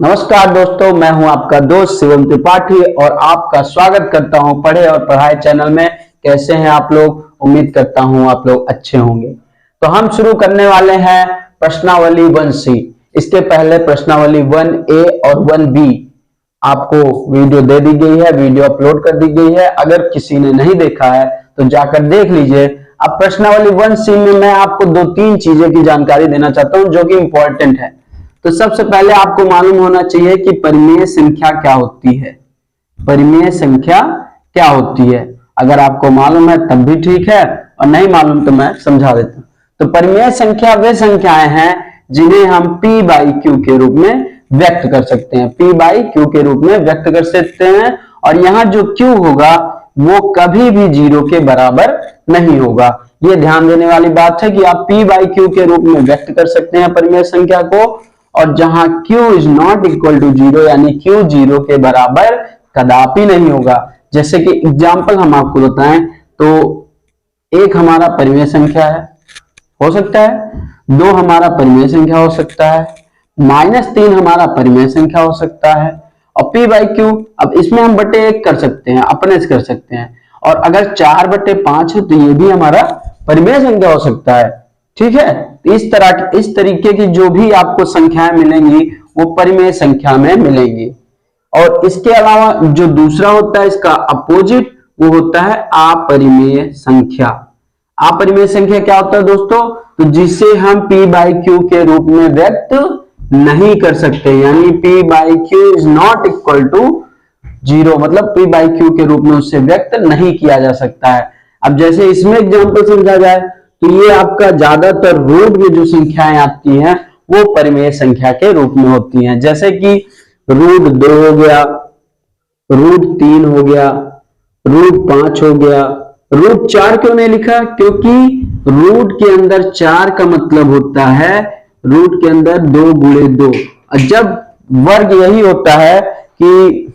नमस्कार दोस्तों, मैं हूं आपका दोस्त शिवम त्रिपाठी और आपका स्वागत करता हूं पढ़े और पढ़ाई चैनल में। कैसे हैं आप लोग? उम्मीद करता हूं आप लोग अच्छे होंगे। तो हम शुरू करने वाले हैं प्रश्नावली 1C। इसके पहले प्रश्नावली 1A और 1B आपको वीडियो दे दी गई है, वीडियो अपलोड कर दी गई है। अगर किसी ने नहीं देखा है तो जाकर देख लीजिए। अब प्रश्नावली 1C में मैं आपको दो तीन चीजें की जानकारी देना चाहता हूं जो कि इंपॉर्टेंट है। तो सबसे पहले आपको मालूम होना चाहिए कि परिमेय संख्या क्या होती है। परिमेय संख्या क्या होती है, अगर आपको मालूम है तब भी ठीक है, और नहीं मालूम तो मैं समझा देता हूं। तो परिमेय संख्या वे संख्याएं हैं जिन्हें हम P बाई Q के रूप में व्यक्त कर सकते हैं। P बाई Q के रूप में व्यक्त कर सकते हैं, और यहां जो Q होगा वो कभी भी 0 के बराबर नहीं होगा। ये ध्यान देने वाली बात है कि आप P बाई Q के रूप में व्यक्त कर सकते हैं परिमेय संख्या को, और जहां Q is not equal to 0 यानी Q 0 के बराबर कदापि नहीं होगा। जैसे कि एग्जाम्पल हम आपको बताएं तो एक हमारा परिमेय संख्या है, हो सकता है। दो हमारा परिमेय संख्या हो सकता है। -3 हमारा परिमेय संख्या हो सकता है। और P बाई Q, अब इसमें हम बटे 1 कर सकते हैं, अपने से कर सकते हैं। और अगर 4/5 है तो ये भी हमारा परिमेय संख्या हो सकता है। ठीक है, इस तरीके की जो भी आपको संख्याएं मिलेंगी वो परिमेय संख्या में मिलेंगी। और इसके अलावा जो दूसरा होता है, इसका अपोजिट, वो होता है अपरिमेय संख्या। अपरिमेय संख्या क्या होता है दोस्तों? तो जिसे हम P बाई Q के रूप में व्यक्त नहीं कर सकते, यानी P by Q is not equal to 0, मतलब P बाई Q के रूप में उससे व्यक्त नहीं किया जा सकता है। अब जैसे इसमें एग्जाम्पल समझा जाए तो ये आपका ज्यादातर रूट में जो संख्याएं आती हैं वो परिमेय संख्या के रूप में होती हैं। जैसे कि √2 हो गया, √3 हो गया, √5 हो गया। √4 क्यों नहीं लिखा? क्योंकि रूट के अंदर 4 का मतलब होता है रूट के अंदर 2 गुणे 2। और जब वर्ग यही होता है कि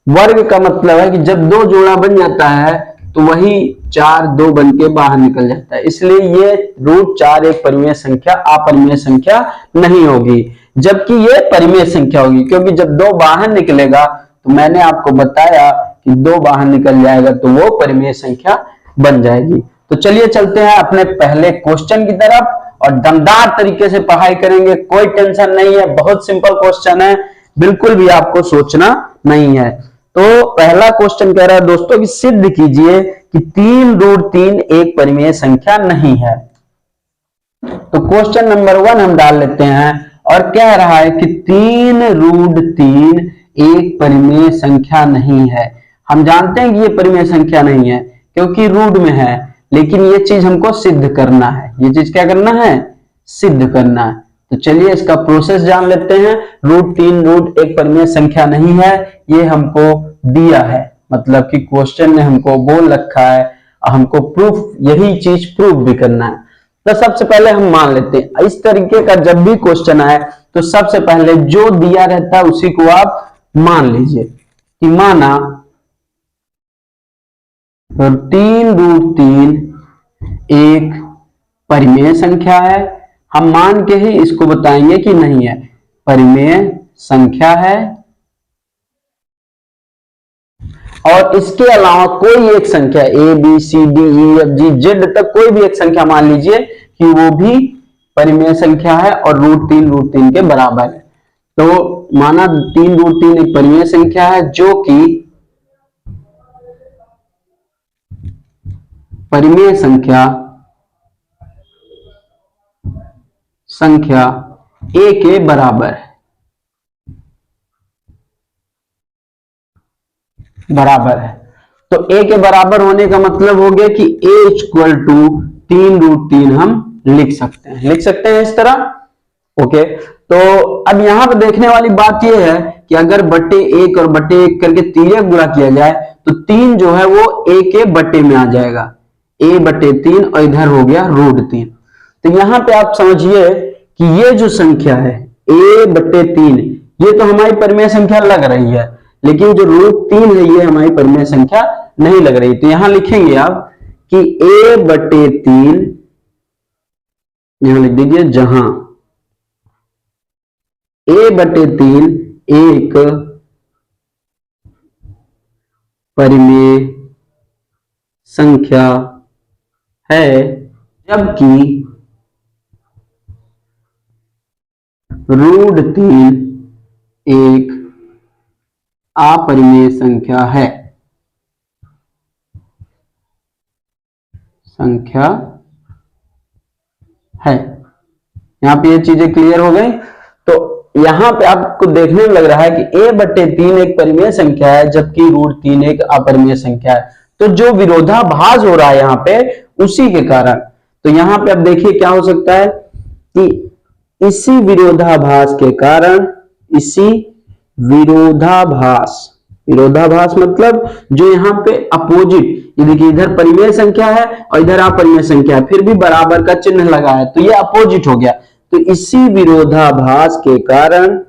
वर्ग का मतलब है कि जब 2 जोड़ा बन जाता है तो वही 4 2 बन के बाहर निकल जाता है। इसलिए ये √4 एक परिमेय संख्या, अपरिमेय संख्या नहीं होगी, जबकि ये परिमेय संख्या होगी। क्योंकि जब 2 बाहर निकलेगा तो मैंने आपको बताया कि 2 बाहर निकल जाएगा तो वो परिमेय संख्या बन जाएगी। तो चलिए चलते हैं अपने पहले क्वेश्चन की तरफ और दमदार तरीके से पढ़ाई करेंगे। कोई टेंशन नहीं है, बहुत सिंपल क्वेश्चन है, बिल्कुल भी आपको सोचना नहीं है। तो पहला क्वेश्चन कह रहा है दोस्तों कि सिद्ध कीजिए कि 3√3 एक परिमेय संख्या नहीं है। तो क्वेश्चन नंबर 1 हम डाल लेते हैं और कह रहा है कि 3√3 एक परिमेय संख्या नहीं है। हम जानते हैं कि ये परिमेय संख्या नहीं है क्योंकि रूट में है, लेकिन ये चीज हमको सिद्ध करना है। ये चीज क्या करना है? सिद्ध करना है। तो चलिए इसका प्रोसेस जान लेते हैं। √3 एक परिमेय संख्या नहीं है, ये हमको दिया है, मतलब कि क्वेश्चन ने हमको बोल रखा है, हमको प्रूफ, यही चीज प्रूफ भी करना है। तो सबसे पहले हम मान लेते हैं, इस तरीके का जब भी क्वेश्चन आए तो सबसे पहले जो दिया रहता है उसी को आप मान लीजिए कि माना 3√3 एक परिमेय संख्या है। हम मान के ही इसको बताएंगे कि नहीं है, परिमेय संख्या है। और इसके अलावा कोई एक संख्या ABCDEFG तक कोई भी एक संख्या मान लीजिए कि वो भी परिमेय संख्या है और √3 के बराबर है। तो माना 3√3 एक परिमेय संख्या है जो कि परिमेय संख्या A के बराबर है। तो A के बराबर होने का मतलब हो गया कि A इक्वल टू 3√3 हम लिख सकते हैं इस तरह। ओके, तो अब यहां पर देखने वाली बात यह है कि अगर बटे 1 और बटे 1 करके 3 गुणा किया जाए तो 3 जो है वो A के बटे में आ जाएगा, A/3, और इधर हो गया √3। तो यहां पे आप समझिए कि ये जो संख्या है A/3, ये तो हमारी परिमेय संख्या लग रही है, लेकिन जो √3 है ये हमारी परिमेय संख्या नहीं लग रही। तो यहां लिखेंगे आप कि A/3, यहां लिख दीजिए जहां a/3 एक परिमेय संख्या है, जबकि √3 एक अपरिमेय संख्या है। यहां पे ये चीजें क्लियर हो गई। तो यहां पे आपको देखने में लग रहा है कि a/3 एक परिमेय संख्या है, जबकि √3 एक अपरिमेय संख्या है। तो जो विरोधाभास हो रहा है यहां पे, उसी के कारण, तो यहां पे अब देखिए क्या हो सकता है कि इसी विरोधाभास के कारण, इसी विरोधाभास, विरोधाभास मतलब जो यहाँ पे अपोजिट, ये देखिए इधर परिमेय संख्या है और इधर अपरिमेय संख्या है, फिर भी बराबर का चिन्ह लगा है, तो ये अपोजिट हो गया। तो इसी विरोधाभास के कारण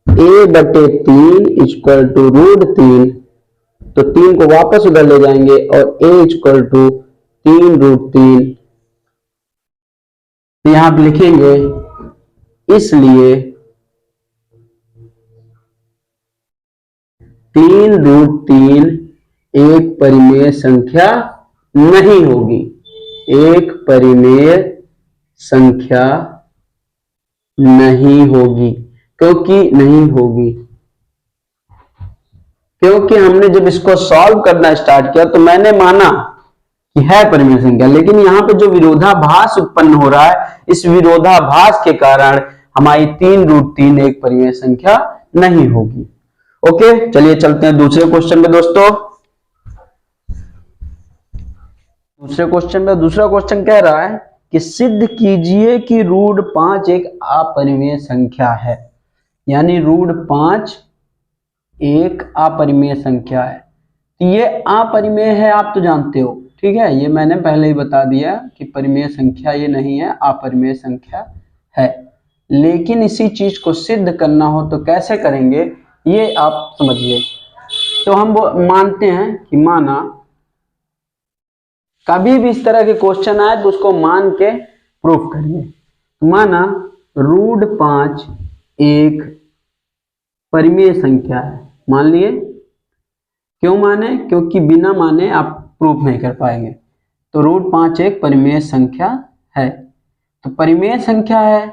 a/3 इक्वल टू √3, तो 3 को वापस उधर ले जाएंगे और a इक्वल टू 3√3, तो यहां पे लिखेंगे इसलिए 3√3 एक परिमेय संख्या नहीं होगी, एक परिमेय संख्या नहीं होगी। क्योंकि हमने जब इसको सॉल्व करना स्टार्ट किया तो मैंने माना कि है परिमेय संख्या, लेकिन यहाँ पे जो विरोधाभास उत्पन्न हो रहा है, इस विरोधाभास के कारण हमारी 3√3 एक परिमेय संख्या नहीं होगी। ओके, चलिए चलते हैं दूसरे क्वेश्चन में दोस्तों। दूसरा क्वेश्चन कह रहा है कि सिद्ध कीजिए कि √5 एक अपरिमेय संख्या है, यानी √5 एक अपरिमेय संख्या है। तो ये अपरिमेय है, आप तो जानते हो, ठीक है, ये मैंने पहले ही बता दिया कि परिमेय संख्या ये नहीं है, अपरिमेय संख्या है। लेकिन इसी चीज को सिद्ध करना हो तो कैसे करेंगे, ये आप समझिए। तो हम मानते हैं कि माना कभी भी इस तरह के क्वेश्चन आए तो उसको मान के प्रूफ करिए। माना √5 एक परिमेय संख्या है, मान लिए। क्यों माने? क्योंकि बिना माने आप प्रूफ नहीं कर पाएंगे। तो √5 एक परिमेय संख्या है, तो परिमेय संख्या है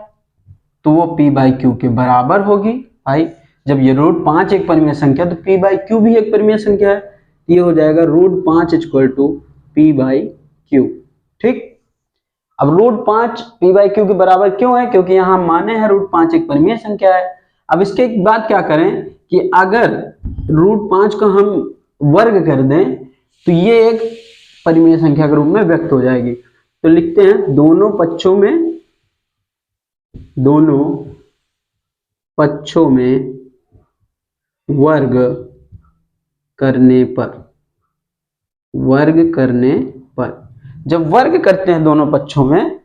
तो वो p/q के बराबर होगी। भाई जब ये √5 एक परिमेय संख्या तो p/q भी एक परिमेय संख्या है, ये हो जाएगा √5 इक्वल टू p/q। ठीक, अब √5 p/q के बराबर क्यों है? क्योंकि यहां माने हैं √5 एक परिमेय संख्या है। अब इसके बाद क्या करें कि अगर √5 को हम वर्ग कर दें तो ये एक परिमेय संख्या के रूप में व्यक्त हो जाएगी। तो लिखते हैं दोनों पक्षों में वर्ग करने पर, जब वर्ग करते हैं दोनों पक्षों में,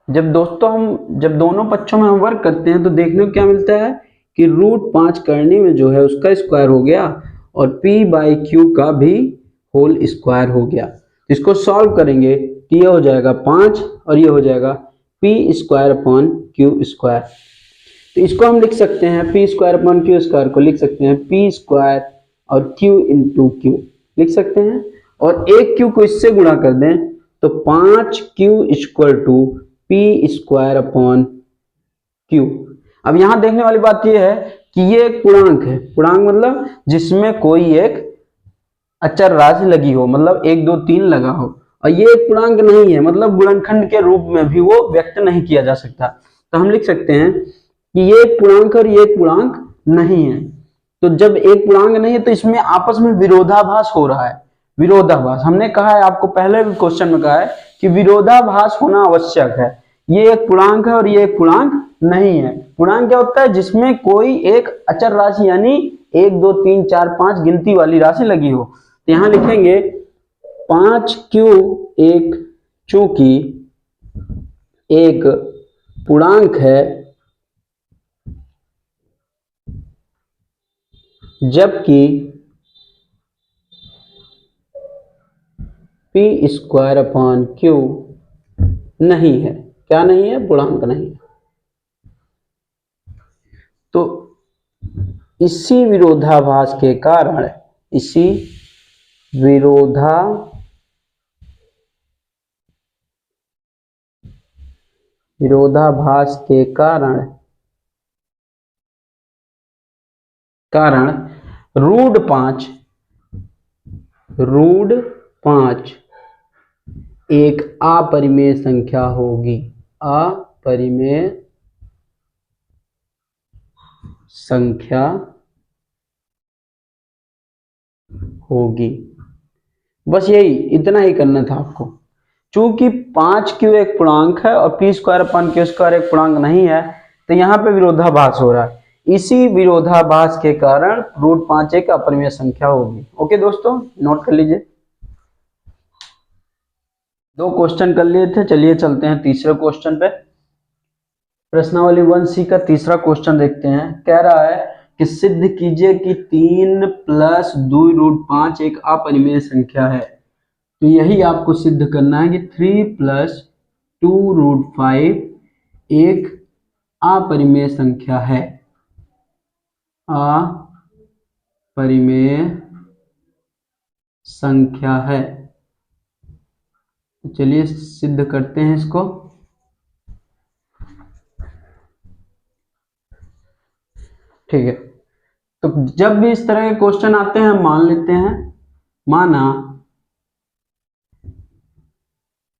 जब दोनों पक्षों में हम वर्ग करते हैं तो देखने को क्या मिलता है कि √5 करने में जो है उसका स्क्वायर हो गया और p/q का भी होल स्क्वायर हो गया। इसको सॉल्व करेंगे तो ये हो जाएगा 5 और ये हो जाएगा p²/q²। तो इसको हम लिख सकते हैं p²/q² को लिख सकते हैं p² और q इंटू q लिख सकते हैं, और एक q को इससे गुणा कर दें तो 5q इक्वल टू p²/q। अब यहां देखने वाली बात यह है कि ये एक पूर्णांक है, पूर्णांक मतलब जिसमें कोई एक अचर राशि लगी हो, मतलब 1 2 3 लगा हो, और ये एक पूर्णांक नहीं है, मतलब गुणनखंड के रूप में भी वो व्यक्त नहीं किया जा सकता। तो हम लिख सकते हैं कि ये एक पूर्णांक और ये एक पूर्णांक नहीं है। तो जब एक पूर्णांक नहीं है तो इसमें आपस में विरोधाभास हो रहा है। विरोधाभास हमने कहा है, आपको पहले भी क्वेश्चन में कहा है कि विरोधाभास होना आवश्यक है। ये एक पूर्णांक है और ये एक पूर्णांक नहीं है। पूर्णांक क्या होता है? जिसमें कोई एक अचर राशि यानी 1 2 3 4 5 गिनती वाली राशि लगी हो। तो यहां लिखेंगे 5q एक, चूंकि एक पूर्णांक है, जबकि पी स्क्वायर अपॉन क्यू नहीं है। क्या नहीं है? पूर्णांक नहीं है। तो इसी विरोधाभास के कारण, इसी विरोधाभास के कारण रूट पांच एक अपरिमेय संख्या होगी। अपरिमेय संख्या होगी। बस यही, इतना ही करना था आपको। चूंकि 5q एक पूर्णांक है और P square upon q square एक पूर्णांक नहीं है, तो यहाँ पे विरोधाभास हो रहा है। इसी विरोधाभास के कारण रूट 5 एक अपरिमेय संख्या होगी। ओके दोस्तों, नोट कर लीजिए। 2 क्वेश्चन कर लिए थे, चलिए चलते हैं तीसरे क्वेश्चन पे। प्रश्नावली 1C का तीसरा क्वेश्चन देखते हैं। कह रहा है कि सिद्ध कीजिए कि 3 + 2 रूट 5 एक अपरिमेय संख्या है। तो यही आपको सिद्ध करना है कि 3 + 2 रूट 5 एक अपरिमेय संख्या है। अपरिमेय संख्या है। तो चलिए सिद्ध करते हैं इसको। ठीक है, तो जब भी इस तरह के क्वेश्चन आते हैं हम मान लेते हैं, माना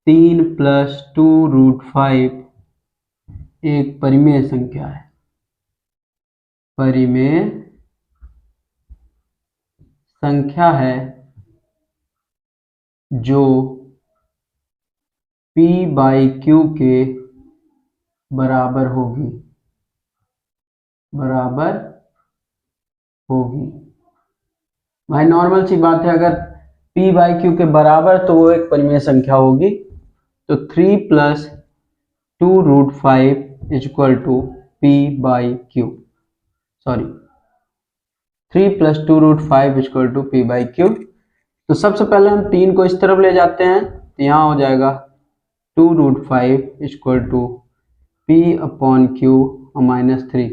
3 + 2 रूट 5 एक परिमेय संख्या है। परिमेय संख्या है जो p/q के बराबर होगी। भाई नॉर्मल सी बात है, अगर p/q के बराबर तो वो एक परिमेय संख्या होगी। तो 3 + 2 root 5 = p/q। Sorry, 3 + 2 root 5 = p/q। तो सबसे पहले हम 3 को इस तरफ ले जाते हैं, तो यहाँ हो जाएगा 2 रूट 5 = p/q -3।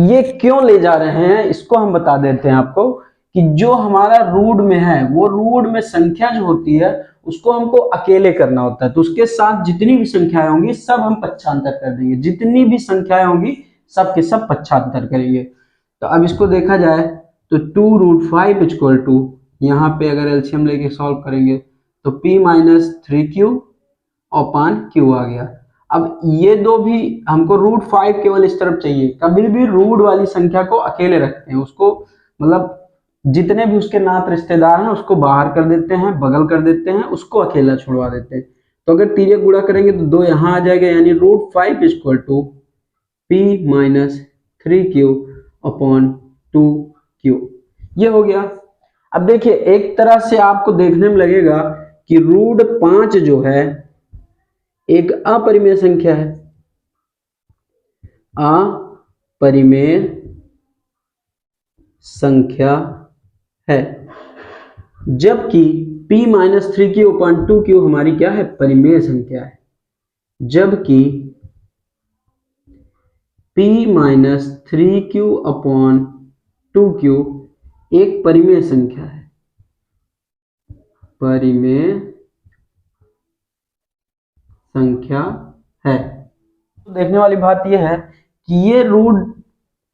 ये क्यों ले जा रहे हैं इसको हम बता देते हैं आपको, कि जो हमारा रूट में है वो रूट में संख्या जो होती है उसको हमको अकेले करना होता है। तो उसके साथ जितनी भी संख्याएं होंगी सब हम पक्षांतर कर देंगे। जितनी भी संख्याएं होंगी सब के सब पक्षांतर करेंगे। तो अब इसको देखा जाए तो 2 रूट 5 = यहाँ पे अगर एलसीएम लेके सॉल्व करेंगे तो p - 3q अपॉन q आ गया। अब ये दो भी हमको रूट 5 केवल इस तरफ चाहिए। कभी भी रूट वाली संख्या को अकेले रखते हैं, उसको मतलब जितने भी उसके नात रिश्तेदार हैं उसको बाहर कर देते हैं, बगल कर देते हैं, उसको अकेला छुड़वा देते हैं। तो अगर तिर्यक गुणा करेंगे तो 2 यहाँ आ जाएगा, यानी root 5 = p - 3q upon 2q। ये हो गया। अब देखिए, एक तरह से आपको देखने में लगेगा कि रूट 5 जो है एक अपरिमेय संख्या है। अपरिमेय संख्या है, जबकि p - 3q अपॉन 2q हमारी क्या है? परिमेय संख्या है। जबकि p - 3q अपॉन 2q एक परिमेय संख्या है। परिमेय संख्या है। तो देखने वाली बात यह है कि ये रूट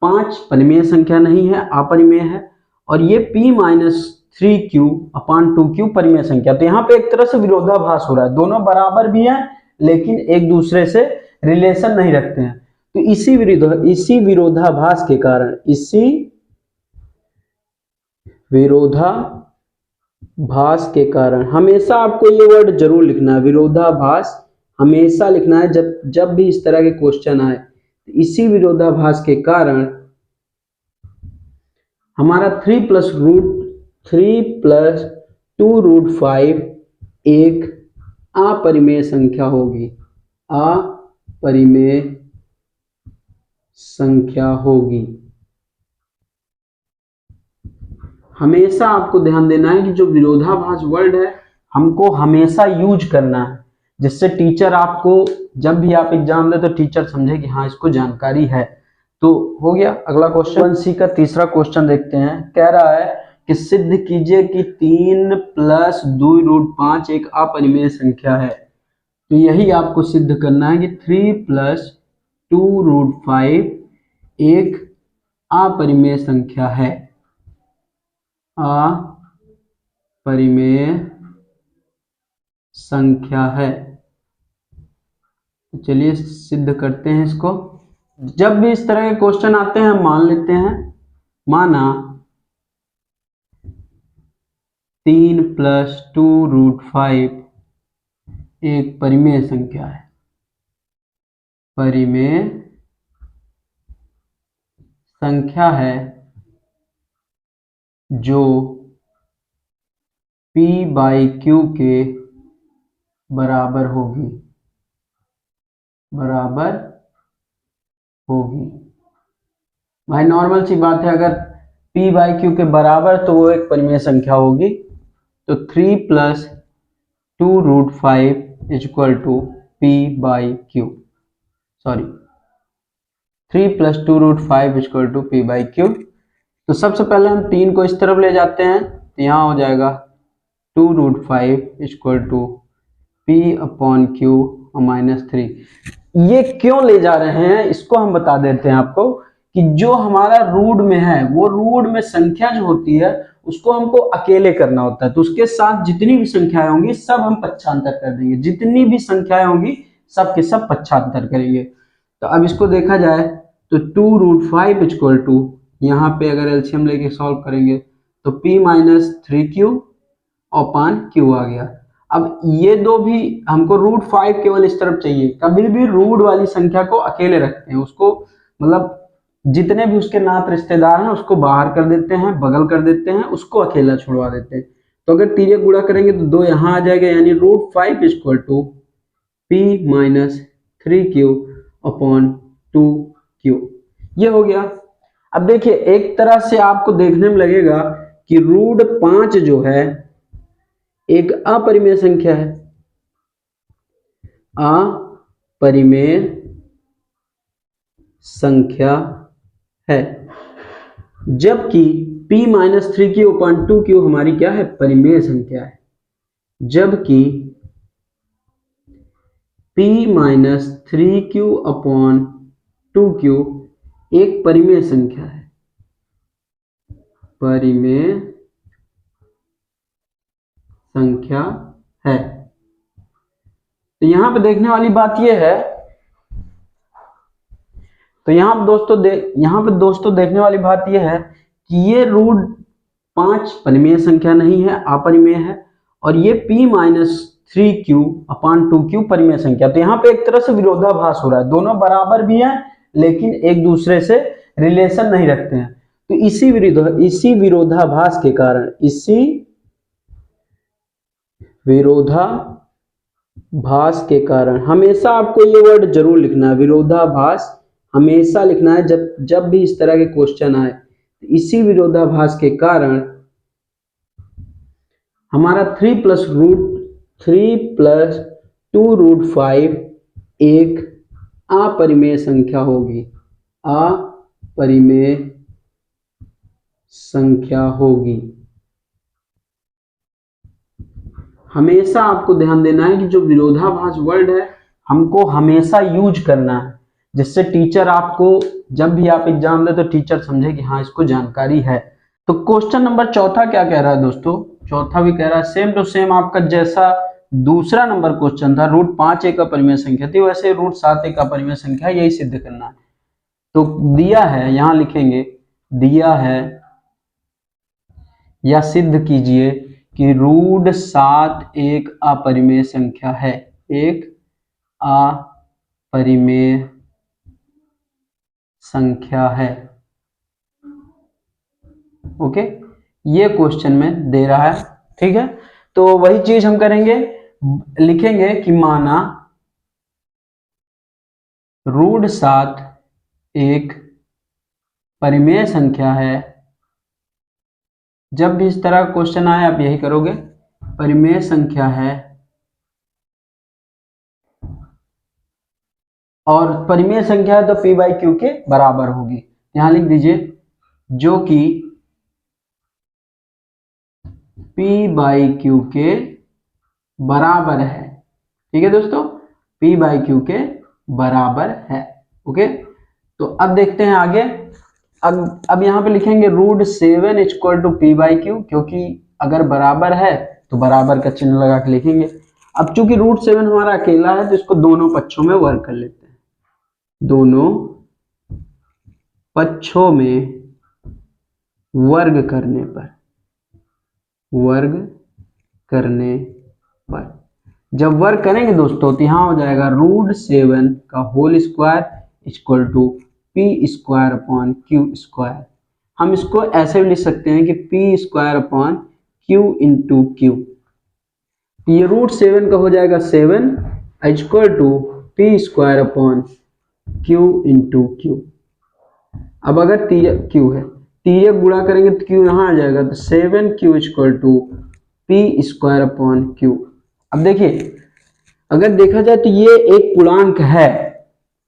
5 परिमेय संख्या नहीं है, अपरिमेय है, और ये p - 3q अपॉन 2q परिमेय संख्या। तो यहाँ पे एक तरह से विरोधाभास हो रहा है, दोनों बराबर भी हैं लेकिन एक दूसरे से रिलेशन नहीं रखते हैं। तो इसी विरोधाभास के कारण हमेशा आपको ये वर्ड जरूर लिखना है, विरोधाभास हमेशा लिखना है जब भी इस तरह के क्वेश्चन आए। इसी विरोधाभास के कारण हमारा 3 + 2 रूट 5 एक अपरिमेय संख्या होगी। अपरिमेय संख्या होगी। हमेशा आपको ध्यान देना है कि जो विरोधाभास वर्ड है हमको हमेशा यूज करना है, जिससे टीचर आपको जब भी आप एग्जाम दे तो टीचर समझे कि हाँ इसको जानकारी है। तो हो गया। अगला क्वेश्चन सी का तीसरा क्वेश्चन देखते हैं। कह रहा है कि सिद्ध कीजिए कि 3 + 2√5 एक अपरिमेय संख्या है। तो यही आपको सिद्ध करना है कि 3 + 2√5 एक अपरिमेय संख्या है। अपरिमेय संख्या है। तो चलिए सिद्ध करते हैं इसको। जब भी इस तरह के क्वेश्चन आते हैं हम मान लेते हैं, माना 3 + 2√5 एक परिमेय संख्या है। परिमेय संख्या है जो p/q के बराबर होगी। भाई नॉर्मल सी बात है, अगर p/q के बराबर तो वो एक परिमेय संख्या होगी। तो 3 + 2√5 = p/q। Sorry, 3 + 2√5 = p/q। तो सबसे पहले हम 3 को इस तरफ ले जाते हैं, तो यहाँ हो जाएगा 2√5 = p/q -3। ये क्यों ले जा रहे हैं इसको हम बता देते हैं आपको, कि जो हमारा रूट में है वो रूट में संख्या जो होती है उसको हमको अकेले करना होता है। तो उसके साथ जितनी भी संख्याएं होंगी सब हम पक्षांतर कर देंगे, जितनी भी संख्याएं होंगी सब के सब पक्षांतर करेंगे। तो अब इसको देखा जाए तो 2√5 = यहाँ पे अगर एलसीएम लेके सॉल्व करेंगे तो p - 3q /q आ गया। अब ये दो भी हमको √5 केवल इस तरफ चाहिए। कभी भी रूट वाली संख्या को अकेले रखते हैं, उसको मतलब जितने भी उसके नात रिश्तेदार हैं उसको बाहर कर देते हैं, बगल कर देते हैं, उसको अकेला छुड़वा देते हैं। तो अगर तिर्यक गुणा करेंगे तो 2 यहाँ आ जाएगा, यानी √5 = p - 3q /2q। ये हो गया। अब देखिए एक तरह से आपको देखने में लगेगा कि √5 जो है एक अपरिमेय संख्या है। अपरिमेय संख्या है, जबकि p - 3q /2q हमारी क्या है, परिमेय संख्या है। जबकि p - 3q /2q एक परिमेय संख्या है। परिमेय संख्या है। तो यहां पे देखने वाली बात यह है, तो यहाँ पे दोस्तों देखने वाली बात यह है कि ये √5 परिमेय संख्या नहीं है, अपरिमेय है, और ये p - 3q /2q परिमेय संख्या। तो यहाँ पे एक तरह से विरोधाभास हो रहा है, दोनों बराबर भी हैं लेकिन एक दूसरे से रिलेशन नहीं रखते हैं। तो इसी विरोधाभास के कारण हमेशा आपको ये वर्ड जरूर लिखना है, विरोधाभास हमेशा लिखना है जब भी इस तरह के क्वेश्चन आए। इसी विरोधाभास के कारण हमारा 3 + 2√5 एक अपरिमेय संख्या होगी। अपरिमेय संख्या होगी। हमेशा आपको ध्यान देना है कि जो विरोधाभास वर्ड है हमको हमेशा यूज करना है, जिससे टीचर आपको जब भी आप एग्जाम दे तो टीचर समझे कि हाँ इसको जानकारी है। तो क्वेश्चन नंबर चौथा क्या कह रहा है दोस्तों, चौथा भी कह रहा है सेम टू सेम आपका जैसा दूसरा नंबर क्वेश्चन था, √5 एक अपरिमेय संख्या थी, वैसे √7 एक अपरिमेय संख्या, यही सिद्ध करना है। तो दिया है, यहां लिखेंगे दिया है या सिद्ध कीजिए कि √7 एक अपरिमेय संख्या है। एक अपरिमेय संख्या है। ओके, ये क्वेश्चन में दे रहा है, ठीक है। तो वही चीज हम करेंगे, लिखेंगे कि माना √7 एक परिमेय संख्या है। जब भी इस तरह का क्वेश्चन आए आप यही करोगे, परिमेय संख्या है और परिमेय संख्या है तो p बाई क्यू के बराबर होगी। यहां लिख दीजिए जो कि p बाई क्यू के बराबर है। ठीक है दोस्तों, p बाई क्यू के बराबर है। ओके, तो अब देखते हैं आगे। अब यहाँ पे लिखेंगे √7 equal to p by q, क्योंकि अगर बराबर है तो बराबर का चिन्ह लगा के लिखेंगे। अब चूंकि √7 हमारा अकेला है तो इसको दोनों पक्षों में वर्ग कर लेते हैं। दोनों पक्षों में वर्ग करने पर जब वर्ग करेंगे दोस्तों तो यहां हो जाएगा √7 का whole square equal to p square upon q square. हम इसको ऐसे भी लिख सकते हैं कि p square upon q into q. ये √7 का हो जाएगा 7 equal to p square upon q into q. अब अगर क्यू है, तिर्यक गुणा करेंगे तो क्यू यहाँ आ जाएगा, तो 7q equal to p square upon q. अब देखिए, अगर देखा जाए तो ये एक पूर्णांक है,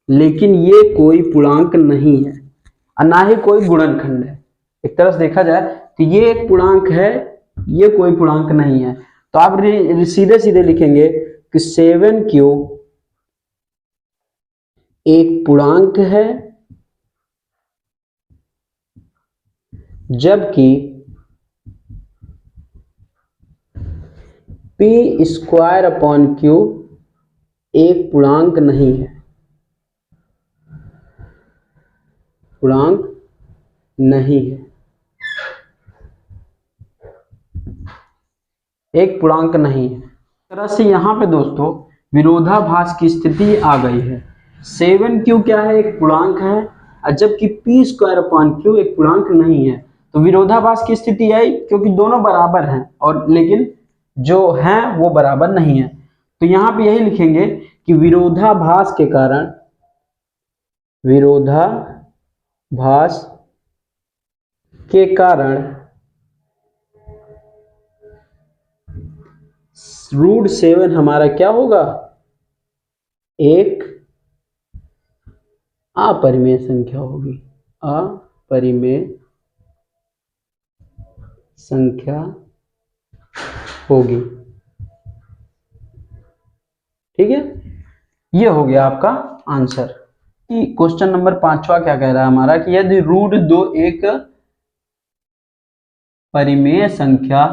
लेकिन ये कोई पूर्णांक नहीं है और ना ही कोई गुणनखंड है। एक तरह से देखा जाए तो ये एक पूर्णांक है, ये कोई पूर्णांक नहीं है। तो आप सीधे सीधे लिखेंगे कि 7q एक पूर्णांक है, जबकि p स्क्वायर अपॉन क्यू एक पूर्णांक नहीं है, पूर्णांक नहीं है, एक पूर्णांक नहीं है। इस तरह से यहाँ पे दोस्तों विरोधाभास की स्थिति आ गई है। 7q क्या है, एक पूर्णांक है, और जबकि p स्क्वायर अपॉन क्यू एक पूर्णांक नहीं है। तो विरोधाभास की स्थिति आई क्योंकि दोनों बराबर हैं और लेकिन जो हैं वो बराबर नहीं है। तो यहाँ पे यही लिखेंगे कि विरोधाभास के कारण √7 हमारा क्या होगा, एक अपरिमेय संख्या होगी, अपरिमेय संख्या होगी। ठीक है, ये हो गया आपका आंसर। कि क्वेश्चन नंबर 5वां क्या कह रहा है हमारा कि यदि √2 एक परिमेय संख्या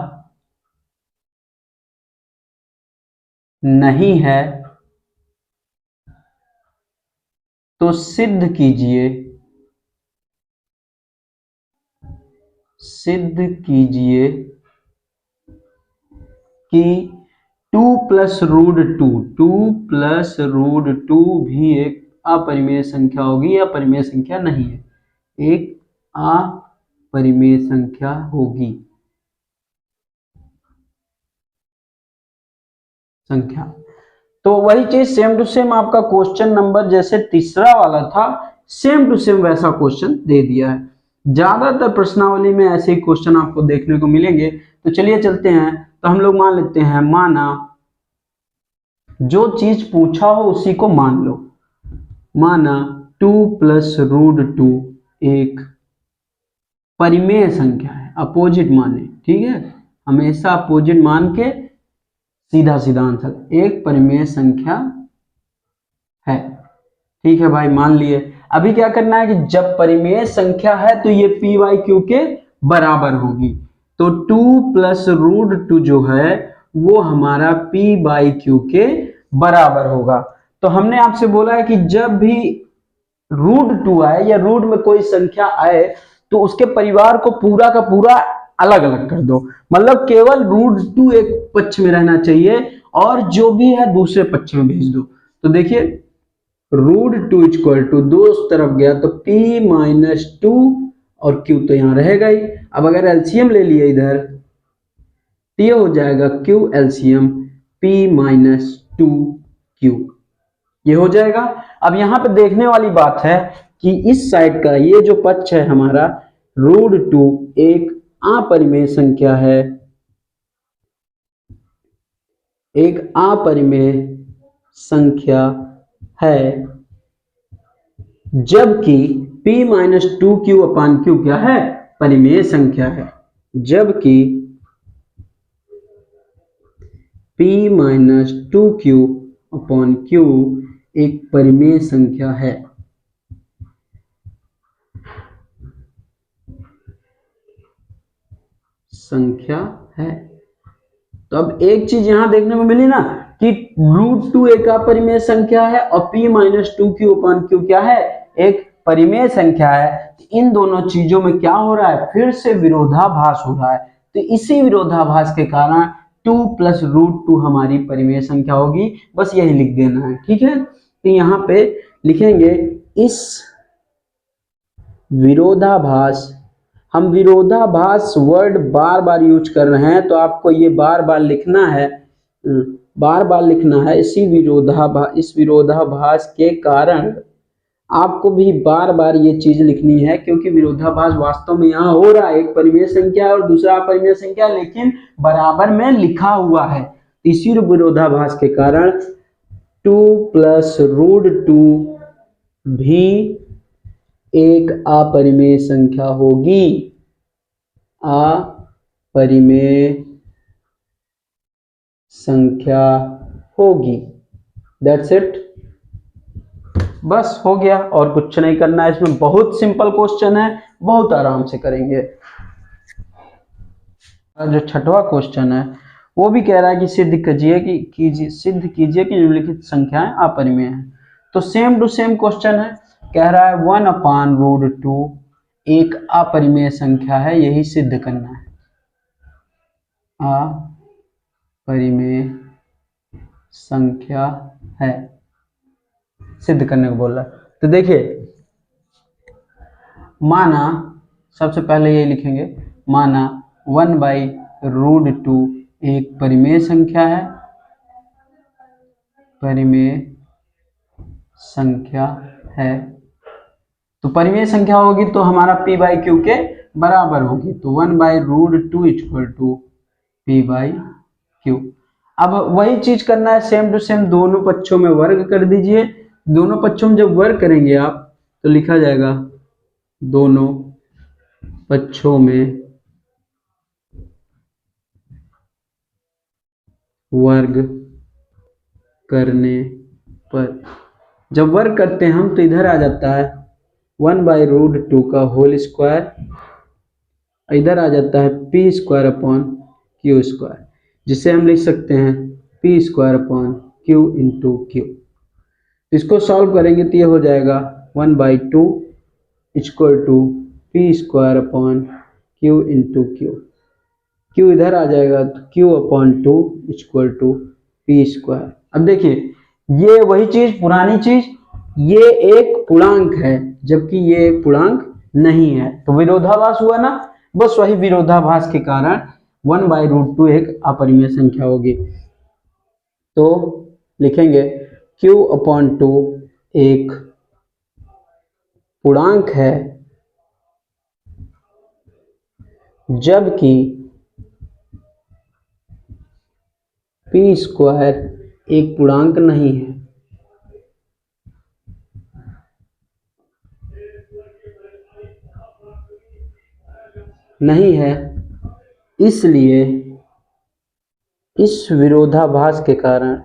नहीं है तो सिद्ध कीजिए कि 2 + √2 भी एक अपरिमेय संख्या होगी या परिमेय संख्या नहीं है, एक अपरिमेय संख्या होगी संख्या। तो वही चीज सेम टू सेम आपका क्वेश्चन नंबर जैसे तीसरा वाला था, सेम टू सेम वैसा क्वेश्चन दे दिया है। ज्यादातर प्रश्नावली में ऐसे ही क्वेश्चन आपको देखने को मिलेंगे। तो चलिए चलते हैं। तो हम लोग मान लेते हैं, माना जो चीज पूछा हो उसी को मान लो। माना 2 + √2 एक परिमेय संख्या है, अपोजिट माने, ठीक है, हमेशा अपोजिट मान के सीधा सीधा आंसर, एक परिमेय संख्या है। ठीक है भाई, मान लिए। अभी क्या करना है कि जब परिमेय संख्या है तो ये p बाई क्यू के बराबर होगी। तो 2 + √2 जो है वो हमारा p बाई क्यू के बराबर होगा। तो हमने आपसे बोला है कि जब भी √2 आए या रूट में कोई संख्या आए तो उसके परिवार को पूरा का पूरा अलग अलग कर दो, मतलब केवल √2 एक पक्ष में रहना चाहिए और जो भी है दूसरे पक्ष में भेज दो। तो देखिए √2 इक्वल टू दो तरफ गया तो p - 2 और q तो यहां रहेगा ही। अब अगर एलसीएम ले लिया इधर तो ये हो जाएगा q एलसीएम p - 2q, ये हो जाएगा। अब यहां पे देखने वाली बात है कि इस साइड का ये जो पक्ष है हमारा √2 एक अपरिमेय संख्या है एक अपरिमेय संख्या है, जबकि p माइनस टू क्यू अपान क्यू क्या है, परिमेय संख्या है। जबकि p minus two Q upon Q एक परिमेय संख्या है। तो अब एक चीज यहां देखने को मिली ना कि रूट टू एक अपरिमेय संख्या है और p minus two Q upon Q क्या है, एक परिमेय संख्या है। इन दोनों चीजों में क्या हो रहा है, फिर से विरोधाभास हो रहा है। तो इसी विरोधाभास के कारण 2 प्लस रूट टू हमारी परिमेय संख्या होगी। बस यही लिख देना है, ठीक है। तो यहाँ पे लिखेंगे इस विरोधाभास, हम विरोधाभास वर्ड बार बार यूज कर रहे हैं तो आपको ये बार बार लिखना है, बार बार लिखना है। इस विरोधाभास के कारण आपको भी बार बार ये चीज लिखनी है, क्योंकि विरोधाभास वास्तव में यहाँ हो रहा है, एक परिमेय संख्या और दूसरा अपरिमेय संख्या, लेकिन बराबर में लिखा हुआ है। इसी विरोधाभास के कारण 2 प्लस रूट टू भी एक अपरिमेय संख्या होगी, अपरिमेय संख्या होगी। दैट्स इट, बस हो गया, और कुछ नहीं करना है इसमें। बहुत सिंपल क्वेश्चन है, बहुत आराम से करेंगे। जो छठवां क्वेश्चन है वो भी कह रहा है कि सिद्ध कीजिए कि निम्नलिखित संख्याएं अपरिमेय हैं। तो सेम टू सेम क्वेश्चन है, कह रहा है 1 अपान रूट टू एक अपरिमेय संख्या है, यही सिद्ध करना है। अपरिमेय संख्या है, सिद्ध करने को बोल रहा है। तो देखिए, माना सबसे पहले ये लिखेंगे, माना 1 बाई रूट टू एक परिमेय संख्या है, परिमेय संख्या है। तो परिमेय संख्या होगी तो हमारा p बाई क्यू के बराबर होगी। तो 1 by root two equal to p by q. अब वही चीज करना है, सेम टू सेम, दोनों पक्षों में वर्ग कर दीजिए। दोनों पक्षों में जब वर्ग करेंगे आप तो लिखा जाएगा दोनों पक्षों में वर्ग करने पर, जब वर्ग करते हैं हम तो इधर आ जाता है 1 बाई रूट टू का होल स्क्वायर, इधर आ जाता है p square upon q square, जिसे हम लिख सकते हैं p square upon q into q. इसको सॉल्व करेंगे तो ये हो जाएगा 1 by two equal to p square upon q into q. Q इधर आ जाएगा तो q upon two equal to p square. अब देखिए, ये वही चीज, पुरानी चीज, ये एक पूर्णांक है जबकि ये एक पूर्णांक नहीं है, तो विरोधाभास हुआ ना। बस वही विरोधाभास के कारण 1 बाई रूट टू एक अपरिमेय संख्या होगी। तो लिखेंगे q अपॉन टू एक पूर्णांक है, जबकि p स्क्वायर एक पूर्णांक नहीं है। नहीं है, इसलिए इस विरोधाभास के कारण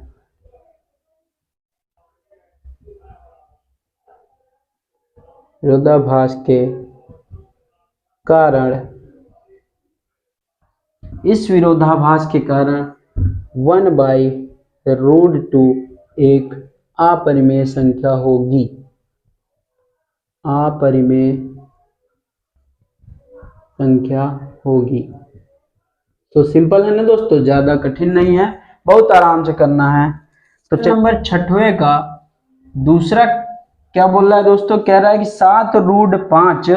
इस विरोधाभास के कारण 1 बाई रूट टू एक अपरिमेय संख्या होगी, अपरिमेय संख्या होगी। तो सिंपल है ना दोस्तों, ज्यादा कठिन नहीं है, बहुत आराम से करना है। तो नंबर छठवें का दूसरा क्या बोल रहा है दोस्तों, कह रहा है कि 7 रूट 5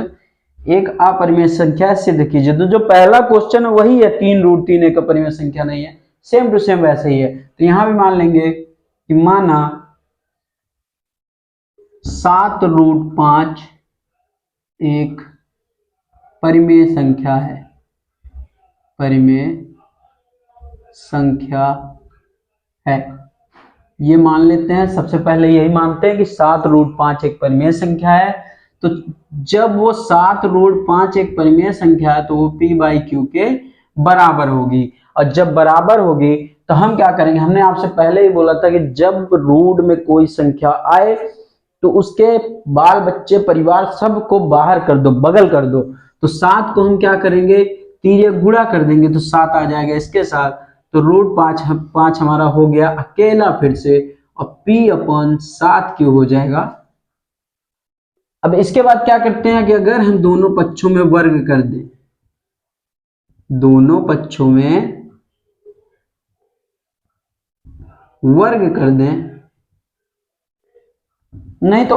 एक अपरिमेय संख्या सिद्ध कीजिए। तो जो पहला क्वेश्चन है वही है, 3 रूट 3 एक अपरिमेय संख्या नहीं है, सेम टू सेम वैसे ही है। तो यहां भी मान लेंगे कि माना 7 रूट 5 एक परिमेय संख्या है, परिमेय संख्या है। ये मान लेते हैं, सबसे पहले यही मानते हैं कि 7√5 एक परिमेय संख्या है। तो जब वो 7√5 एक परिमेय संख्या है तो वो p/q के बराबर होगी। और जब बराबर होगी तो हम क्या करेंगे, हमने आपसे पहले ही बोला था कि जब रूट में कोई संख्या आए तो उसके बाल बच्चे परिवार सबको बाहर कर दो, बगल कर दो। तो 7 को हम क्या करेंगे, तीर गुणा कर देंगे तो 7 आ जाएगा इसके साथ। तो √5 हमारा हो गया अकेला फिर से, और p/7 क्यों हो जाएगा। अब इसके बाद क्या करते हैं कि अगर हम दोनों पक्षों में वर्ग कर दें, दोनों पक्षों में वर्ग कर दें, नहीं तो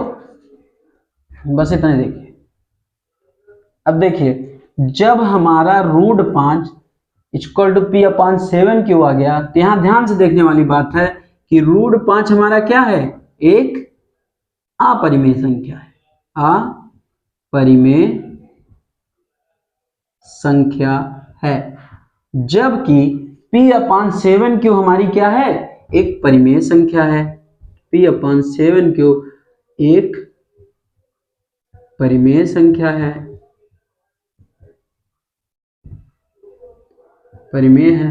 बस इतना ही देखिए। अब देखिए जब हमारा √5 इक्वल टू p/7 क्यों आ गया, तो यहां ध्यान से देखने वाली बात है कि √5 हमारा क्या है, एक अपरिमेय संख्या है, अपरिमेय संख्या है। जबकि p/7 क्यों हमारी क्या है, एक परिमेय संख्या है। p/7 क्यों एक परिमेय संख्या है, परिमेय है।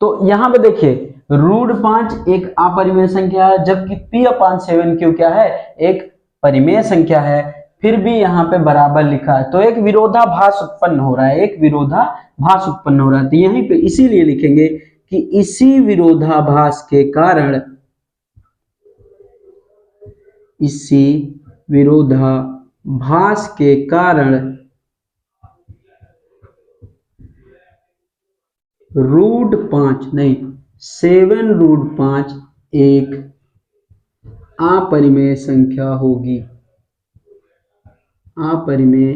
तो यहां पे देखिए √5 एक अपरिमेय संख्या है, जबकि p/7 क्यों क्या है, एक परिमेय संख्या है। फिर भी यहाँ पे बराबर लिखा है, तो एक विरोधाभास उत्पन्न हो रहा है, एक विरोधाभास उत्पन्न हो रहा है। तो यहीं पे इसीलिए लिखेंगे कि इसी विरोधाभास के कारण, इसी विरोधाभास के कारण √5 नहीं 7√5 एक अपरिमेय संख्या होगी, अपरिमेय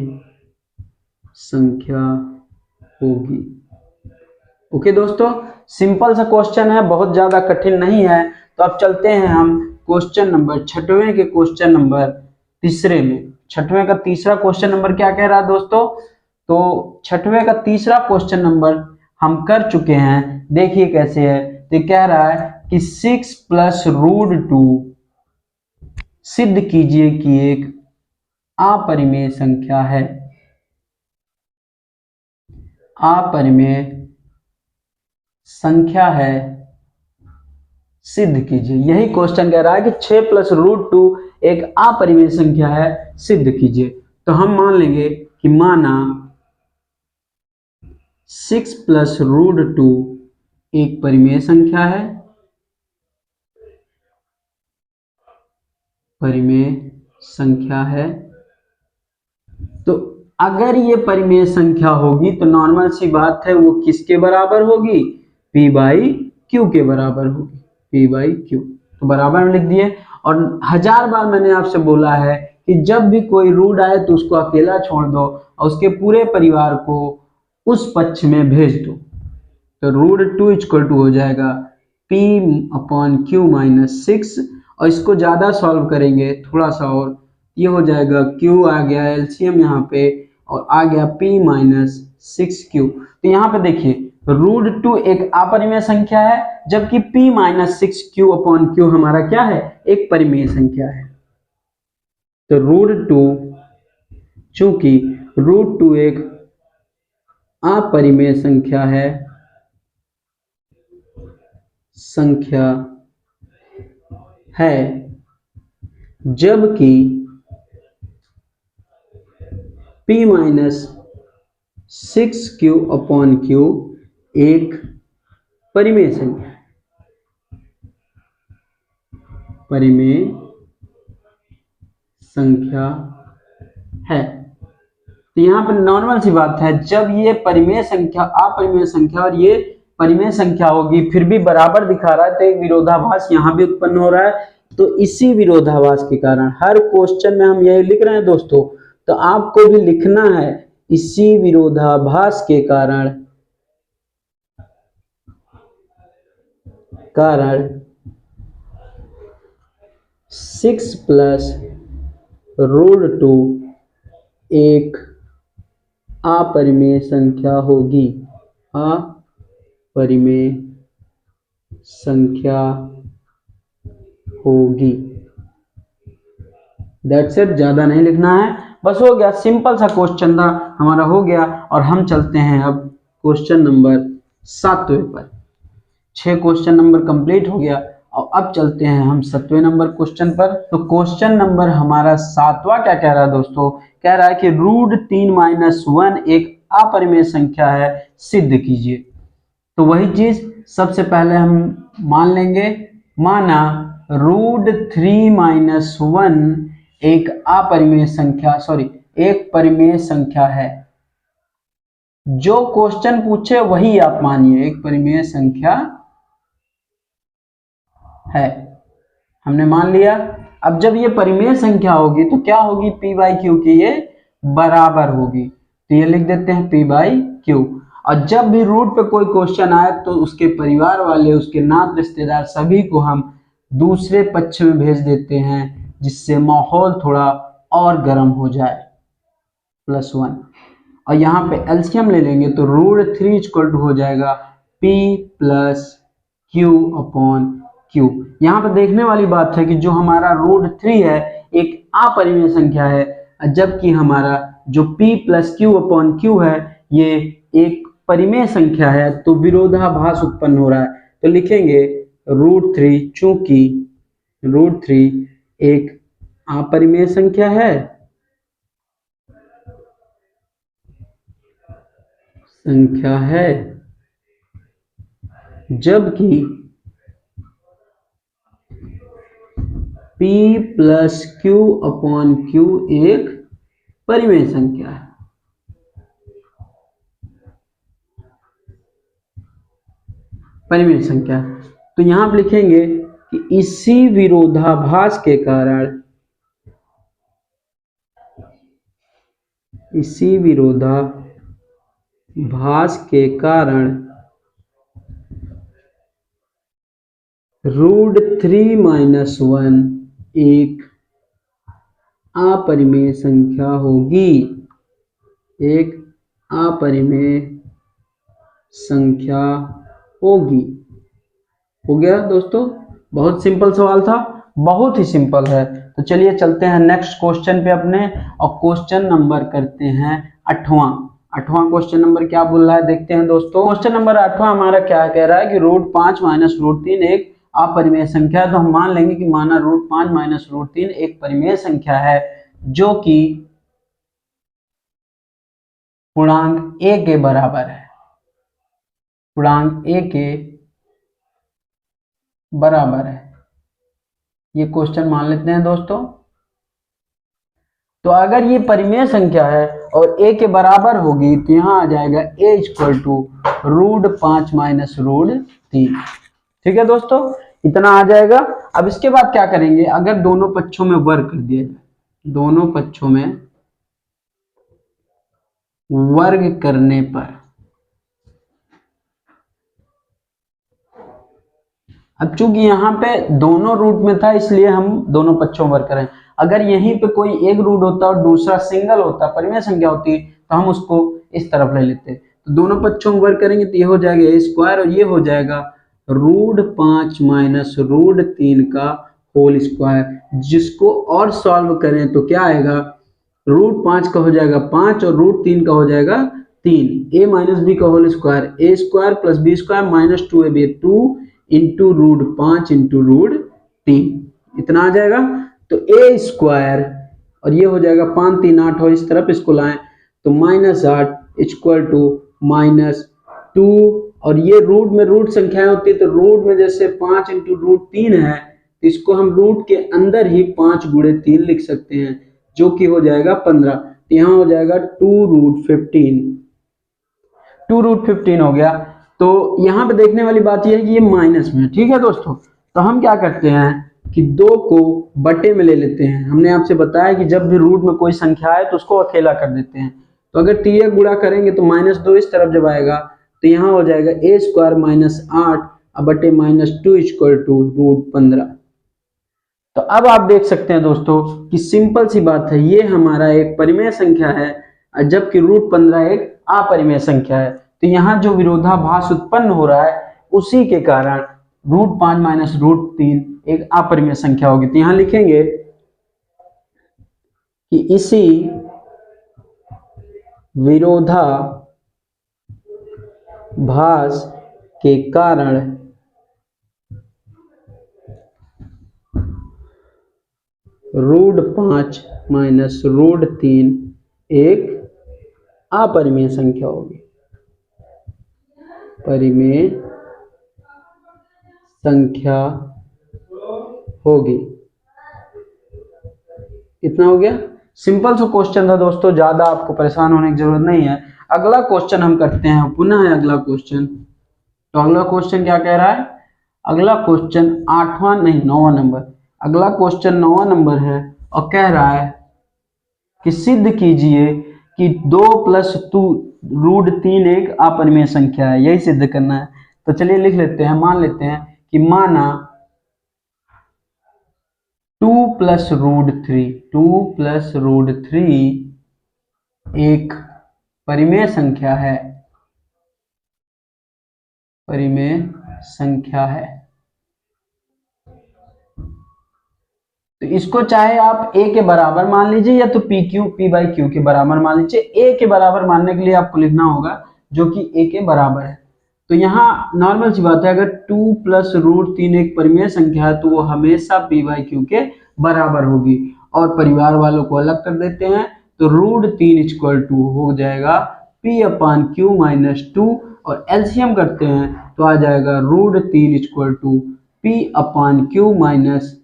संख्या होगी। ओके दोस्तों, सिंपल सा क्वेश्चन है, बहुत ज्यादा कठिन नहीं है। तो अब चलते हैं हम क्वेश्चन नंबर 6वें के क्वेश्चन नंबर तीसरे में। 6वें का तीसरा क्वेश्चन नंबर क्या कह रहा है दोस्तों, तो 6वें का तीसरा क्वेश्चन नंबर हम कर चुके हैं। देखिए कैसे है, तो कह रहा है कि 6 + √2 सिद्ध कीजिए कि एक अपरिमेय संख्या है, अपरिमेय संख्या है, सिद्ध कीजिए। यही क्वेश्चन कह रहा है कि 6 + √2 एक अपरिमेय संख्या है, सिद्ध कीजिए। तो हम मान लेंगे कि माना 6 + √2 एक परिमेय संख्या है, परिमेय संख्या है। तो अगर ये परिमेय संख्या होगी तो नॉर्मल सी बात है वो किसके बराबर होगी, p/q के बराबर होगी, p/q। तो बराबर में लिख दिए। और 1000 बार मैंने आपसे बोला है कि जब भी कोई रूट आए तो उसको अकेला छोड़ दो और उसके पूरे परिवार को उस पक्ष में भेज दो। तो √2 इक्वल टू हो जाएगा p/q - 6। और इसको ज्यादा सॉल्व करेंगे थोड़ा सा, और ये हो जाएगा q आ गया एलसीएम यहाँ पे, और आ गया p - 6q। तो यहाँ पे देखिए √2 एक अपरिमेय संख्या है, जबकि p - 6q/q हमारा क्या है, एक परिमेय संख्या है। तो √2 चूंकि √2 एक अपरिमेय संख्या है, जबकि p - 6q/q एक परिमेय संख्या है, परिमेय संख्या है। तो यहाँ पर नॉर्मल सी बात है, जब ये परिमेय संख्या अपरिमेय संख्या और ये परिमेय संख्या होगी फिर भी बराबर दिखा रहा है, तो एक विरोधाभास यहाँ भी उत्पन्न हो रहा है। तो इसी विरोधाभास के कारण हर क्वेश्चन में हम यही लिख रहे हैं दोस्तों, तो आपको भी लिखना है इसी विरोधाभास के कारण 6 + √2 एक अपरिमेय संख्या होगी, अपरिमेय संख्या होगी। दैट्स इट, ज्यादा नहीं लिखना है, बस हो गया, सिंपल सा क्वेश्चन था हमारा, हो गया। और हम चलते हैं अब क्वेश्चन नंबर 7वें पर। 6 क्वेश्चन नंबर कंप्लीट हो गया और अब चलते हैं हम 7वें नंबर क्वेश्चन पर। तो क्वेश्चन नंबर हमारा 7वां क्या कह रहा है दोस्तों, कह रहा है कि रूट 3 माइनस 1 एक अपरिमेय संख्या है, सिद्ध कीजिए। तो वही चीज सबसे पहले हम मान लेंगे, माना रूट 3 माइनस 1 एक अपरिमेय संख्या, सॉरी एक परिमेय संख्या है। जो क्वेश्चन पूछे वही आप मानिए, एक परिमेय संख्या है, हमने मान लिया। अब जब ये परिमेय संख्या होगी तो क्या होगी, पी बाई क्यू की ये बराबर होगी। तो ये लिख देते हैं पी बाई क्यू। और जब भी रूट पे कोई क्वेश्चन आए तो उसके परिवार वाले, उसके नात रिश्तेदार सभी को हम दूसरे पक्ष में भेज देते हैं, जिससे माहौल थोड़ा और गर्म हो जाए। +1 और यहाँ पे एलसीएम ले लेंगे तो रूट 3 इक्वल टू हो जाएगा P plus Q upon Q. यहाँ पे देखने वाली बात है कि जो हमारा रूट 3 है एक अपरिमेय संख्या है, जबकि हमारा जो P plus Q upon Q है ये एक परिमेय संख्या है, तो विरोधाभास उत्पन्न हो रहा है। तो लिखेंगे रूट 3, चूंकि रूट 3 एक अपरिमेय संख्या है, जबकि P plus Q upon Q एक परिमेय संख्या है। परिमेय संख्या, तो यहां आप लिखेंगे कि इसी विरोधाभास के कारण, इसी विरोधाभास के कारण रूट 3 माइनस 1 एक अपरिमेय संख्या होगी, एक अपरिमेय संख्या होगी। हो गया दोस्तों, बहुत सिंपल सवाल था, बहुत ही सिंपल है। तो चलिए चलते हैं नेक्स्ट क्वेश्चन पे अपने, और क्वेश्चन नंबर करते हैं 8वां। 8वां क्वेश्चन नंबर क्या बोल रहा है देखते हैं दोस्तों। क्वेश्चन नंबर 8वां हमारा क्या कह रहा है कि रूट 5 माइनस रूट 3 एक अपरिमेय संख्या है। तो हम मान लेंगे कि माना रूट 5 माइनस रूट 3 एक परिमेय संख्या है जो कि पूर्णांक a के बराबर है, पूर्णांक a के बराबर है। ये क्वेश्चन मान लेते हैं दोस्तों। तो अगर ये परिमेय संख्या है और a के बराबर होगी तो यहां आ जाएगा a equal to root 5 minus root 3। ठीक है दोस्तों, इतना आ जाएगा। अब इसके बाद क्या करेंगे, अगर दोनों पक्षों में वर्ग कर दिया जाए, दोनों पक्षों में वर्ग करने पर, अब चूंकि यहाँ पे दोनों रूट में था इसलिए हम दोनों पक्षों वर्ग करें। अगर यहीं पे कोई एक रूट होता और दूसरा सिंगल होता, परिमेय संख्या होती, तो हम उसको इस तरफ ले लेते। तो दोनों पक्षों में वर्ग करेंगे तो ये हो जाएगा a स्क्वायर और ये हो जाएगा रूट 5 माइनस रूट 3 का होल स्क्वायर। जिसको और सॉल्व करें तो क्या आएगा, रूट 5 का हो जाएगा 5 और रूट 3 का हो जाएगा 3। a माइनस बी का whole square, a square plus b square minus 2ab, 2 into root 5 into root 3, इतना आ जाएगा। तो a स्क्वायर और ये हो जाएगा 5 3 8 और इस तरफ इसको लाएं तो -8 इक्वल टू -2, और ये रूट में रूट संख्याएं होती है तो रूट में जैसे 5 इंटू रूट 3 है तो इसको हम रूट के अंदर ही 5 गुणे 3 लिख सकते हैं, जो कि हो जाएगा 15। तो यहाँ हो जाएगा 2 रूट 15, 2 रूट 15 हो गया। तो यहाँ पे देखने वाली बात यह है कि ये माइनस में है। ठीक है दोस्तों, तो हम क्या करते हैं कि 2 को बटे में ले लेते हैं। हमने आपसे बताया कि जब भी रूट में कोई संख्या है तो उसको अकेला कर देते हैं। तो अगर 3 गुणा करेंगे तो -2 इस तरफ जब आएगा तो यहाँ हो जाएगा a स्क्वायर -8 बटे -2 इक्वल टू रूट 15। तो अब आप देख सकते हैं दोस्तों कि सिंपल सी बात है, ये हमारा एक परिमेय संख्या है जबकि रूट 15 एक अपरिमेय संख्या है। तो यहाँ जो विरोधाभास उत्पन्न हो रहा है उसी के कारण √5 माइनस √3 एक अपरिमेय संख्या होगी। तो यहां लिखेंगे कि इसी विरोधाभास के कारण √5 माइनस √3 एक अपरिमेय संख्या होगी, परिमेय संख्या होगी। इतना हो गया। सिंपल सा क्वेश्चन था दोस्तों, ज्यादा आपको परेशान होने की जरूरत नहीं है। अगला क्वेश्चन हम करते हैं, पुनः है अगला क्वेश्चन। तो अगला क्वेश्चन क्या कह रहा है? अगला क्वेश्चन 8वां नहीं 9वां नंबर, अगला क्वेश्चन 9वां नंबर है और कह रहा है कि सिद्ध कीजिए कि 2 + 2 √3 एक अपरिमेय संख्या है। यही सिद्ध करना है। तो चलिए लिख लेते हैं, मान लेते हैं कि माना 2 + √3 एक परिमेय संख्या है, परिमेय संख्या है। तो इसको चाहे आप a के बराबर मान लीजिए या तो p/q के बराबर मान लीजिए। a के बराबर मानने के लिए आपको लिखना होगा जो कि a के बराबर है। तो यहाँ नॉर्मल सी बात है, अगर 2 + √3 एक परिमेय संख्या है तो वो हमेशा p/q के बराबर होगी। और परिवार वालों को अलग कर देते हैं तो √3 = हो जाएगा p/q - 2 और एलसीएम करते हैं तो आ जाएगा √3 = p/q -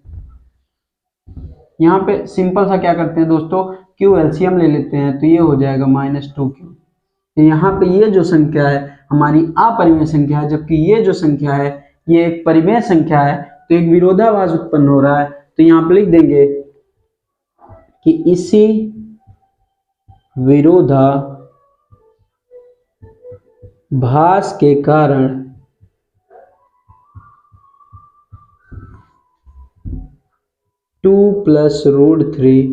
यहाँ पे सिंपल सा क्या करते हैं दोस्तों, क्यू एलसीएम ले लेते हैं तो ये हो जाएगा -2q। तो यहाँ पे ये जो संख्या है हमारी अपरिमेय संख्या है, जबकि ये जो संख्या है ये एक परिमेय संख्या है। तो एक विरोधाभास उत्पन्न हो रहा है। तो यहाँ पे लिख देंगे कि इसी विरोधाभास के कारण टू + √3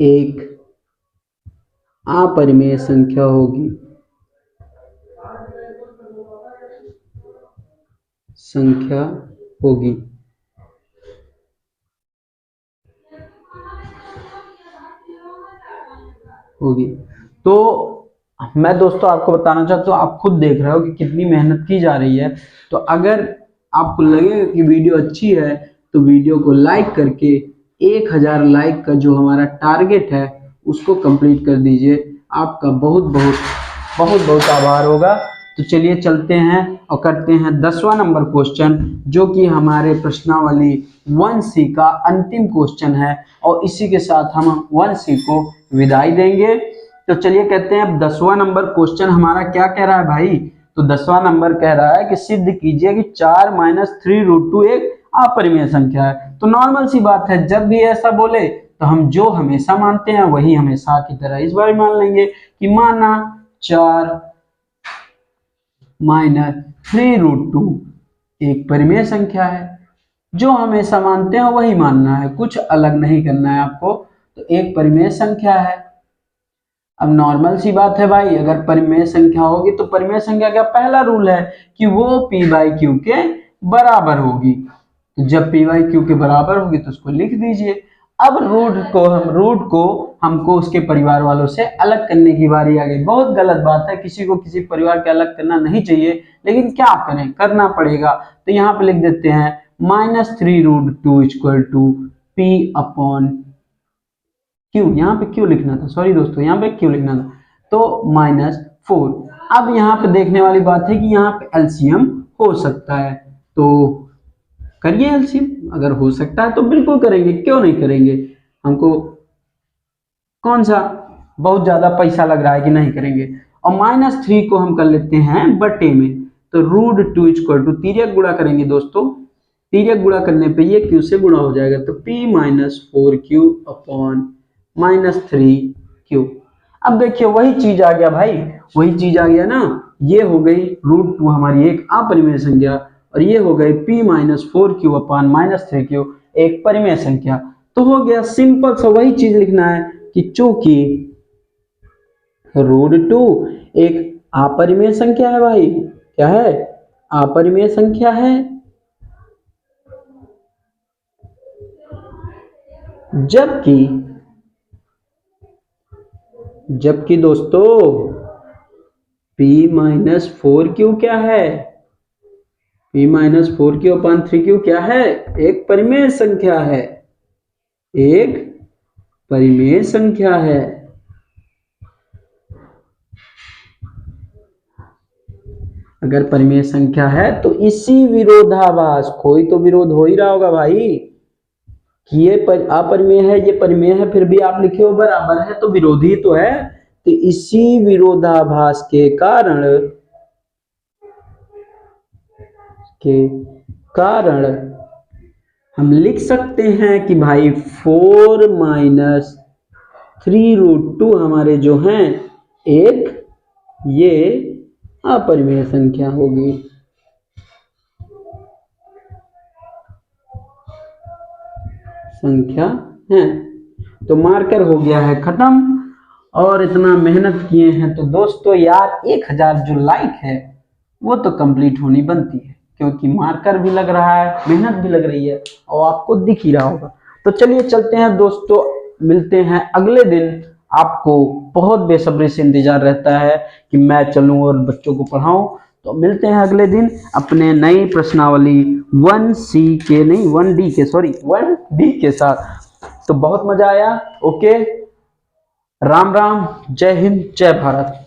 एक अपरिमेय संख्या होगी, तो मैं दोस्तों आपको बताना चाहता हूँ, आप खुद देख रहे हो कि कितनी मेहनत की जा रही है। तो अगर आपको लगे कि वीडियो अच्छी है तो वीडियो को लाइक करके 1000 लाइक का जो हमारा टारगेट है उसको कंप्लीट कर दीजिए। आपका बहुत बहुत आभार होगा। तो चलिए चलते हैं और करते हैं 10वां नंबर क्वेश्चन, जो कि हमारे प्रश्नावली 1C का अंतिम क्वेश्चन है और इसी के साथ हम 1C को विदाई देंगे। तो चलिए कहते हैं 10वां नंबर क्वेश्चन हमारा क्या कह रहा है भाई। तो 10वां नंबर कह रहा है कि सिद्ध कीजिए कि 4 - 3√2 एक अपरिमेय संख्या है। तो नॉर्मल सी बात है, जब भी ऐसा बोले तो हम जो हमेशा मानते हैं वही हमेशा की तरह इस बार मान लेंगे कि माना 4 - 3√2 एक परिमेय संख्या है। जो हमेशा मानते हैं वही मानना है, कुछ अलग नहीं करना है आपको। तो एक परिमेय संख्या है। अब नॉर्मल सी बात है भाई, अगर परिमेय संख्या होगी तो परिमेय संख्या का पहला रूल है कि वो p/q के बराबर होगी। तो जब p/q के बराबर होगी तो उसको लिख दीजिए। अब रूट को हमको उसके परिवार वालों से अलग करने की बारी आ गई। बहुत गलत बात है, किसी को किसी परिवार के अलग करना नहीं चाहिए, लेकिन क्या करें, करना पड़ेगा। तो यहाँ पे लिख देते हैं -3√2 = p/q। यहाँ पे क्यों लिखना था, सॉरी दोस्तों, यहाँ पे क्यों लिखना था, तो -4। अब यहाँ पे देखने वाली बात है कि यहाँ पे एलसीएम हो सकता है, तो करिए एलसीएम। अगर हो सकता है तो बिल्कुल करेंगे, क्यों नहीं करेंगे। हमको कौन सा बहुत ज्यादा पैसा लग रहा है कि नहीं करेंगे। और -3 को हम कर लेते हैं बटे में। तो √2 = तिर्यक गुणा करेंगे दोस्तों। तिर्यक गुणा करने पे ये q से गुणा हो जाएगा, तो p - 4q/- 3q। अब देखिए वही चीज आ गया भाई, वही चीज आ गया ना। ये हो गई √2 हमारी एक अपरिमेय संख्या और ये हो गई p - 4q/- 3q एक परिमेय संख्या। तो हो गया सिंपल सा, वही चीज लिखना है कि चूंकि √2 एक अपरिमेय संख्या है भाई, क्या है, अपरिमेय संख्या है, जबकि दोस्तों p-4q क्या है? p-4q/3q क्या है? एक परिमेय संख्या है, एक परिमेय संख्या है। अगर परिमेय संख्या है तो इसी विरोधाभास, कोई तो विरोध हो ही रहा होगा भाई कि ये अपरिमेय है, ये परिमेय है, फिर भी आप लिखे हो बराबर है, तो विरोधी तो है। तो इसी विरोधाभास के कारण हम लिख सकते हैं कि भाई 4 - 3√2 हमारे जो हैं एक ये अपरिमेय संख्या होगी। संख्या है। तो मार्कर हो गया है खत्म। और इतना मेहनत किए हैं तो दोस्तों यार 1000 जो लाइक है वो तो कंप्लीट होनी बनती है, क्योंकि मार्कर भी लग रहा है, मेहनत भी लग रही है और आपको दिख ही रहा होगा। तो चलिए चलते हैं दोस्तों, मिलते हैं अगले दिन। आपको बहुत बेसब्री से इंतजार रहता है कि मैं चलूं और बच्चों को पढ़ाऊं। तो मिलते हैं अगले दिन अपने नई प्रश्नावली 1D के साथ। तो बहुत मजा आया। ओके, राम राम, जय हिंद, जय भारत।